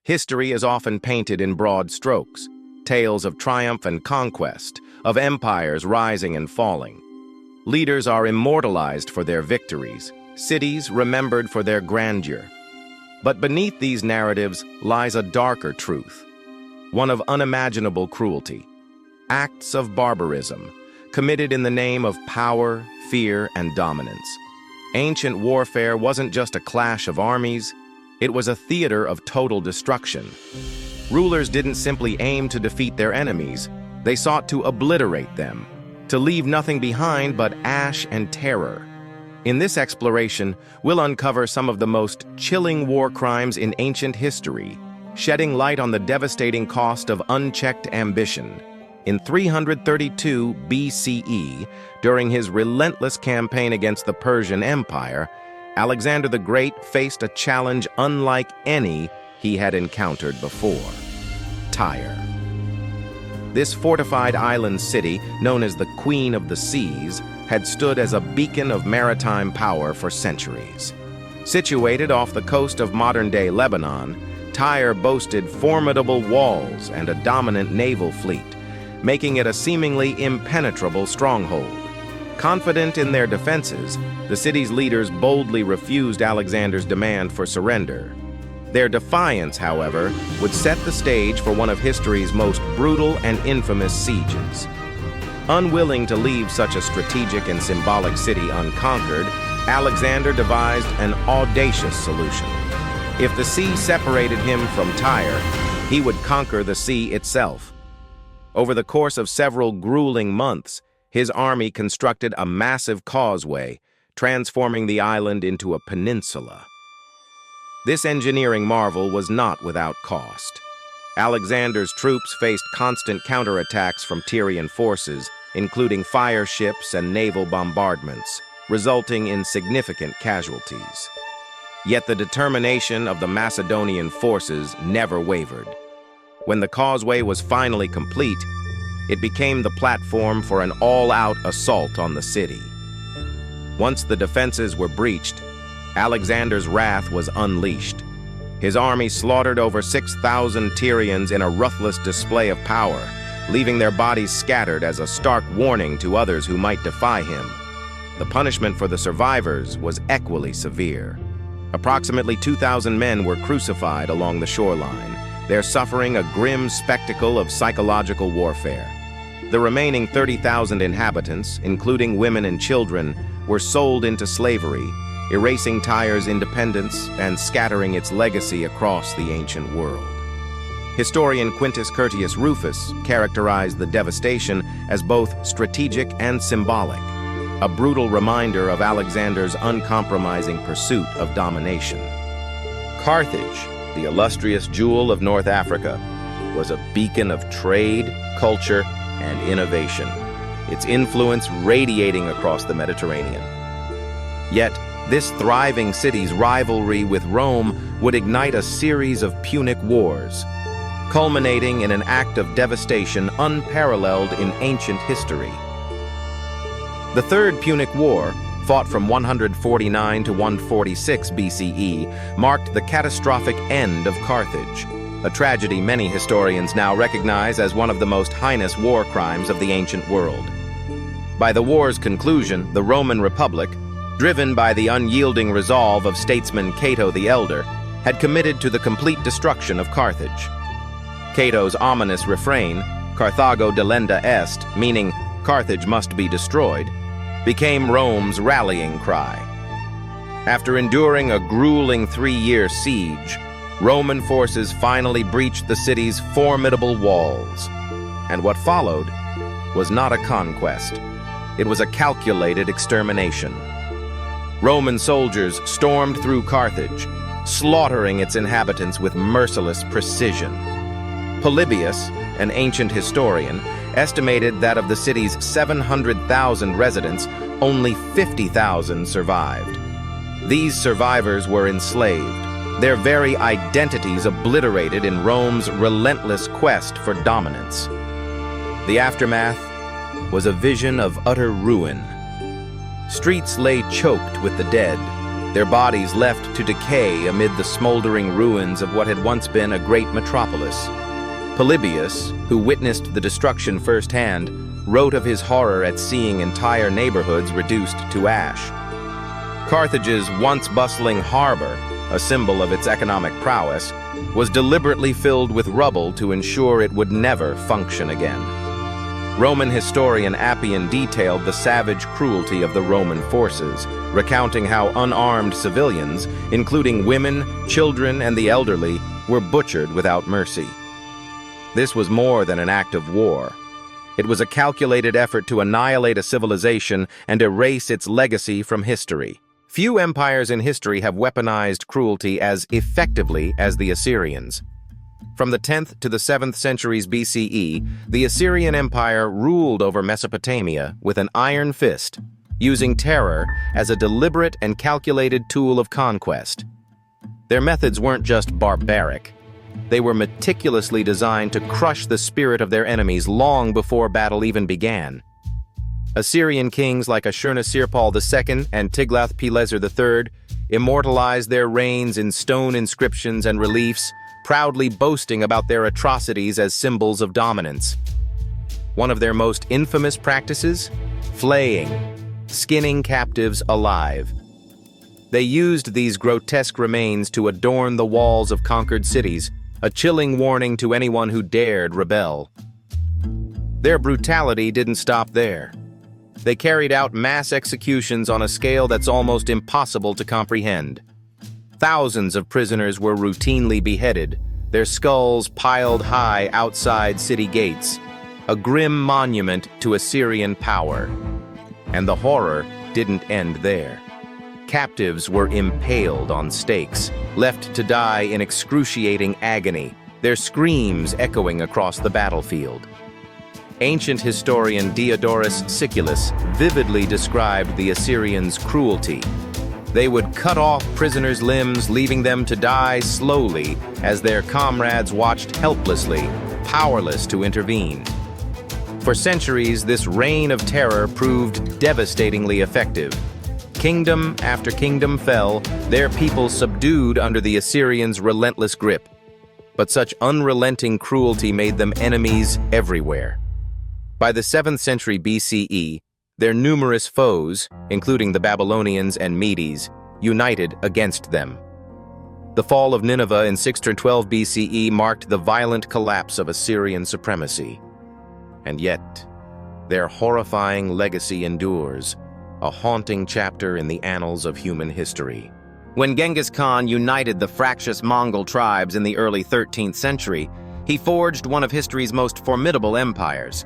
History is often painted in broad strokes, tales of triumph and conquest, of empires rising and falling. Leaders are immortalized for their victories, cities remembered for their grandeur. But beneath these narratives lies a darker truth, one of unimaginable cruelty, acts of barbarism, committed in the name of power, fear, and dominance. Ancient warfare wasn't just a clash of armies, it was a theater of total destruction. Rulers didn't simply aim to defeat their enemies, they sought to obliterate them, to leave nothing behind but ash and terror. In this exploration, we'll uncover some of the most chilling war crimes in ancient history, shedding light on the devastating cost of unchecked ambition. In 332 BCE, during his relentless campaign against the Persian Empire, Alexander the Great faced a challenge unlike any he had encountered before: Tyre. This fortified island city, known as the Queen of the Seas, had stood as a beacon of maritime power for centuries. Situated off the coast of modern-day Lebanon, Tyre boasted formidable walls and a dominant naval fleet, making it a seemingly impenetrable stronghold. Confident in their defenses, the city's leaders boldly refused Alexander's demand for surrender. Their defiance, however, would set the stage for one of history's most brutal and infamous sieges. Unwilling to leave such a strategic and symbolic city unconquered, Alexander devised an audacious solution. If the sea separated him from Tyre, he would conquer the sea itself. Over the course of several grueling months, his army constructed a massive causeway, transforming the island into a peninsula. This engineering marvel was not without cost. Alexander's troops faced constant counterattacks from Tyrian forces, including fire ships and naval bombardments, resulting in significant casualties. Yet the determination of the Macedonian forces never wavered. When the causeway was finally complete, it became the platform for an all-out assault on the city. Once the defenses were breached, Alexander's wrath was unleashed. His army slaughtered over 6,000 Tyrians in a ruthless display of power, leaving their bodies scattered as a stark warning to others who might defy him. The punishment for the survivors was equally severe. Approximately 2,000 men were crucified along the shoreline, their suffering a grim spectacle of psychological warfare. The remaining 30,000 inhabitants, including women and children, were sold into slavery, erasing Tyre's independence and scattering its legacy across the ancient world. Historian Quintus Curtius Rufus characterized the devastation as both strategic and symbolic, a brutal reminder of Alexander's uncompromising pursuit of domination. Carthage, the illustrious jewel of North Africa, was a beacon of trade, culture, and innovation, its influence radiating across the Mediterranean. Yet, this thriving city's rivalry with Rome would ignite a series of Punic Wars, culminating in an act of devastation unparalleled in ancient history. The Third Punic War, fought from 149 to 146 BCE, marked the catastrophic end of Carthage, a tragedy many historians now recognize as one of the most heinous war crimes of the ancient world. By the war's conclusion, the Roman Republic, driven by the unyielding resolve of statesman Cato the Elder, had committed to the complete destruction of Carthage. Cato's ominous refrain, Carthago delenda est, meaning Carthage must be destroyed, became Rome's rallying cry. After enduring a grueling 3-year siege, Roman forces finally breached the city's formidable walls. And what followed was not a conquest. It was a calculated extermination. Roman soldiers stormed through Carthage, slaughtering its inhabitants with merciless precision. Polybius, an ancient historian, estimated that of the city's 700,000 residents, only 50,000 survived. These survivors were enslaved, their very identities obliterated in Rome's relentless quest for dominance. The aftermath was a vision of utter ruin. Streets lay choked with the dead, their bodies left to decay amid the smoldering ruins of what had once been a great metropolis. Polybius, who witnessed the destruction firsthand, wrote of his horror at seeing entire neighborhoods reduced to ash. Carthage's once bustling harbor, a symbol of its economic prowess, was deliberately filled with rubble to ensure it would never function again. Roman historian Appian detailed the savage cruelty of the Roman forces, recounting how unarmed civilians, including women, children, and the elderly, were butchered without mercy. This was more than an act of war. It was a calculated effort to annihilate a civilization and erase its legacy from history. Few empires in history have weaponized cruelty as effectively as the Assyrians. From the 10th to the 7th centuries BCE, the Assyrian Empire ruled over Mesopotamia with an iron fist, using terror as a deliberate and calculated tool of conquest. Their methods weren't just barbaric. They were meticulously designed to crush the spirit of their enemies long before battle even began. Assyrian kings like Ashurnasirpal II and Tiglath-Pileser III immortalized their reigns in stone inscriptions and reliefs, proudly boasting about their atrocities as symbols of dominance. One of their most infamous practices? Flaying, skinning captives alive. They used these grotesque remains to adorn the walls of conquered cities, a chilling warning to anyone who dared rebel. Their brutality didn't stop there. They carried out mass executions on a scale that's almost impossible to comprehend. Thousands of prisoners were routinely beheaded, their skulls piled high outside city gates, a grim monument to Assyrian power. And the horror didn't end there. Captives were impaled on stakes, left to die in excruciating agony, their screams echoing across the battlefield. Ancient historian Diodorus Siculus vividly described the Assyrians' cruelty. They would cut off prisoners' limbs, leaving them to die slowly as their comrades watched helplessly, powerless to intervene. For centuries, this reign of terror proved devastatingly effective. Kingdom after kingdom fell, their people subdued under the Assyrians' relentless grip. But such unrelenting cruelty made them enemies everywhere. By the 7th century BCE, their numerous foes, including the Babylonians and Medes, united against them. The fall of Nineveh in 612 BCE marked the violent collapse of Assyrian supremacy. And yet, their horrifying legacy endures, a haunting chapter in the annals of human history. When Genghis Khan united the fractious Mongol tribes in the early 13th century, he forged one of history's most formidable empires.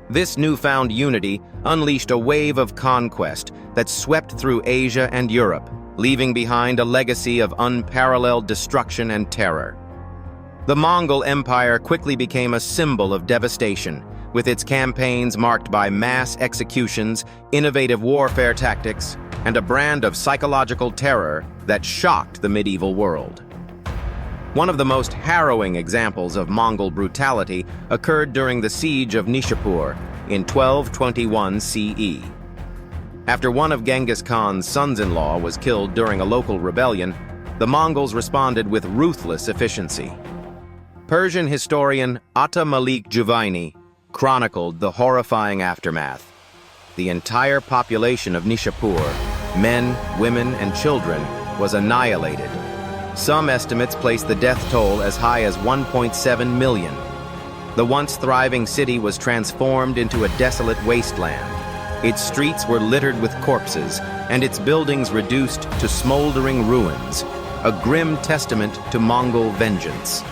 This newfound unity unleashed a wave of conquest that swept through Asia and Europe, leaving behind a legacy of unparalleled destruction and terror. The Mongol Empire quickly became a symbol of devastation, with its campaigns marked by mass executions, innovative warfare tactics, and a brand of psychological terror that shocked the medieval world. One of the most harrowing examples of Mongol brutality occurred during the siege of Nishapur in 1221 CE. After one of Genghis Khan's sons-in-law was killed during a local rebellion, the Mongols responded with ruthless efficiency. Persian historian Atta Malik Juvaini chronicled the horrifying aftermath. The entire population of Nishapur, men, women, and children, was annihilated. Some estimates place the death toll as high as 1.7 million. The once thriving city was transformed into a desolate wasteland. Its streets were littered with corpses, and its buildings reduced to smoldering ruins, a grim testament to Mongol vengeance.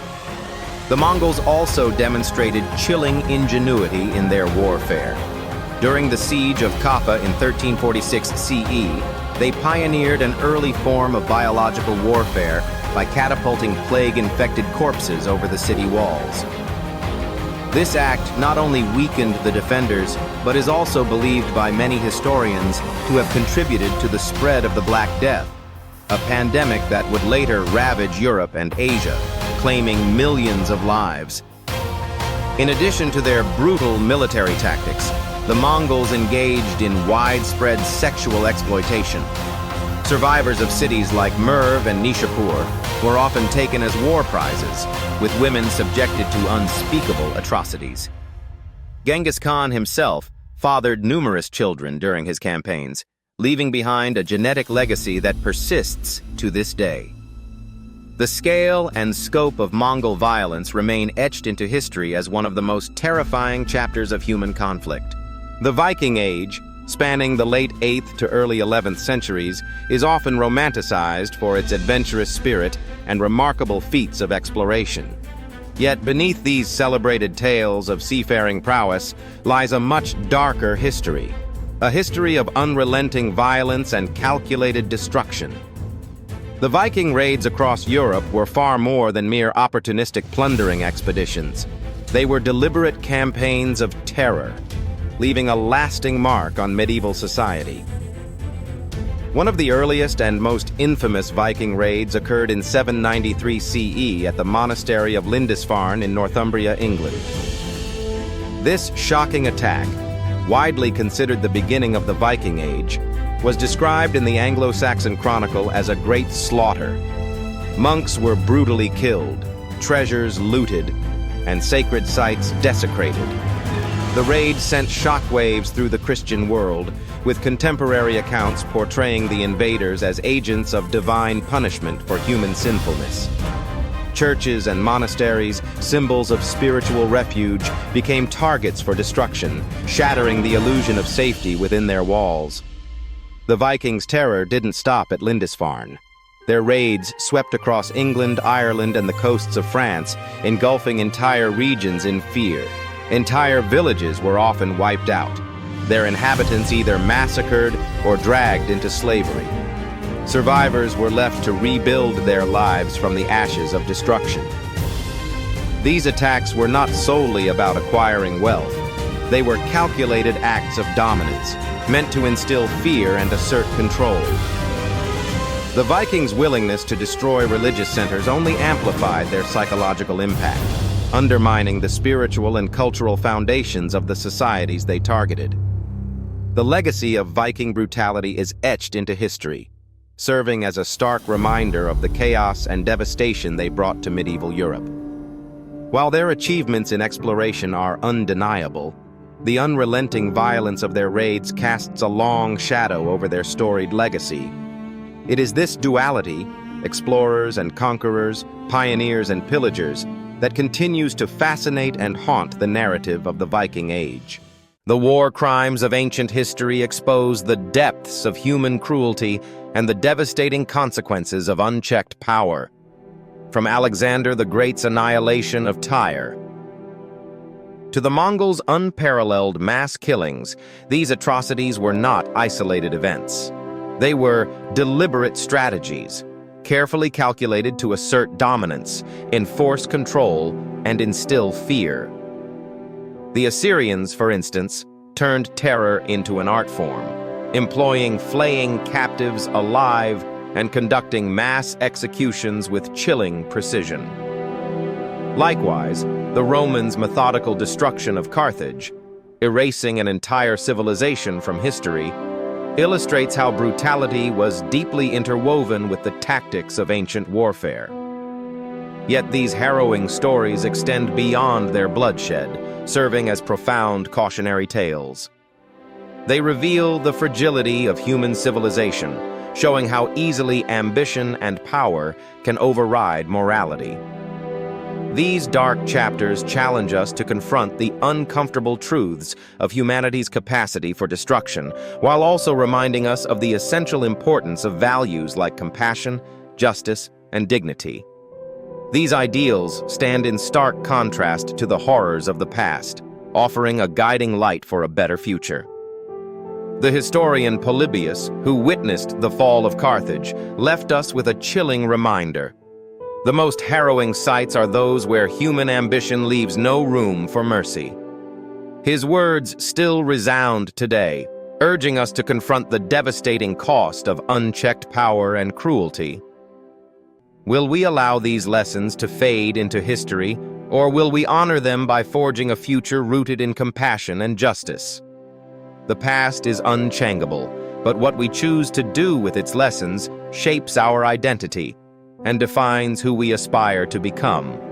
The Mongols also demonstrated chilling ingenuity in their warfare. During the siege of Kaffa in 1346 CE, they pioneered an early form of biological warfare by catapulting plague-infected corpses over the city walls. This act not only weakened the defenders, but is also believed by many historians to have contributed to the spread of the Black Death, a pandemic that would later ravage Europe and Asia, claiming millions of lives. In addition to their brutal military tactics, the Mongols engaged in widespread sexual exploitation. Survivors of cities like Merv and Nishapur were often taken as war prizes, with women subjected to unspeakable atrocities. Genghis Khan himself fathered numerous children during his campaigns, leaving behind a genetic legacy that persists to this day. The scale and scope of Mongol violence remain etched into history as one of the most terrifying chapters of human conflict. The Viking Age, spanning the late 8th to early 11th centuries, is often romanticized for its adventurous spirit and remarkable feats of exploration. Yet beneath these celebrated tales of seafaring prowess lies a much darker history, a history of unrelenting violence and calculated destruction. The Viking raids across Europe were far more than mere opportunistic plundering expeditions. They were deliberate campaigns of terror, leaving a lasting mark on medieval society. One of the earliest and most infamous Viking raids occurred in 793 CE at the monastery of Lindisfarne in Northumbria, England. This shocking attack, widely considered the beginning of the Viking Age, was described in the Anglo-Saxon Chronicle as a great slaughter. Monks were brutally killed, treasures looted, and sacred sites desecrated. The raid sent shockwaves through the Christian world, with contemporary accounts portraying the invaders as agents of divine punishment for human sinfulness. Churches and monasteries, symbols of spiritual refuge, became targets for destruction, shattering the illusion of safety within their walls. The Vikings' terror didn't stop at Lindisfarne. Their raids swept across England, Ireland, and the coasts of France, engulfing entire regions in fear. Entire villages were often wiped out, their inhabitants either massacred or dragged into slavery. Survivors were left to rebuild their lives from the ashes of destruction. These attacks were not solely about acquiring wealth. They were calculated acts of dominance, meant to instill fear and assert control. The Vikings' willingness to destroy religious centers only amplified their psychological impact, undermining the spiritual and cultural foundations of the societies they targeted. The legacy of Viking brutality is etched into history, serving as a stark reminder of the chaos and devastation they brought to medieval Europe. While their achievements in exploration are undeniable, the unrelenting violence of their raids casts a long shadow over their storied legacy. It is this duality, explorers and conquerors, pioneers and pillagers, that continues to fascinate and haunt the narrative of the Viking Age. The war crimes of ancient history expose the depths of human cruelty and the devastating consequences of unchecked power. From Alexander the Great's annihilation of Tyre to the Mongols' unparalleled mass killings, these atrocities were not isolated events. They were deliberate strategies, carefully calculated to assert dominance, enforce control, and instill fear. The Assyrians, for instance, turned terror into an art form, employing flaying captives alive and conducting mass executions with chilling precision. Likewise, the Romans' methodical destruction of Carthage, erasing an entire civilization from history, illustrates how brutality was deeply interwoven with the tactics of ancient warfare. Yet these harrowing stories extend beyond their bloodshed, serving as profound cautionary tales. They reveal the fragility of human civilization, showing how easily ambition and power can override morality. These dark chapters challenge us to confront the uncomfortable truths of humanity's capacity for destruction, while also reminding us of the essential importance of values like compassion, justice, and dignity. These ideals stand in stark contrast to the horrors of the past, offering a guiding light for a better future. The historian Polybius, who witnessed the fall of Carthage, left us with a chilling reminder. The most harrowing sights are those where human ambition leaves no room for mercy. His words still resound today, urging us to confront the devastating cost of unchecked power and cruelty. Will we allow these lessons to fade into history, or will we honor them by forging a future rooted in compassion and justice? The past is unchangeable, But what we choose to do with its lessons shapes our identity and defines who we aspire to become.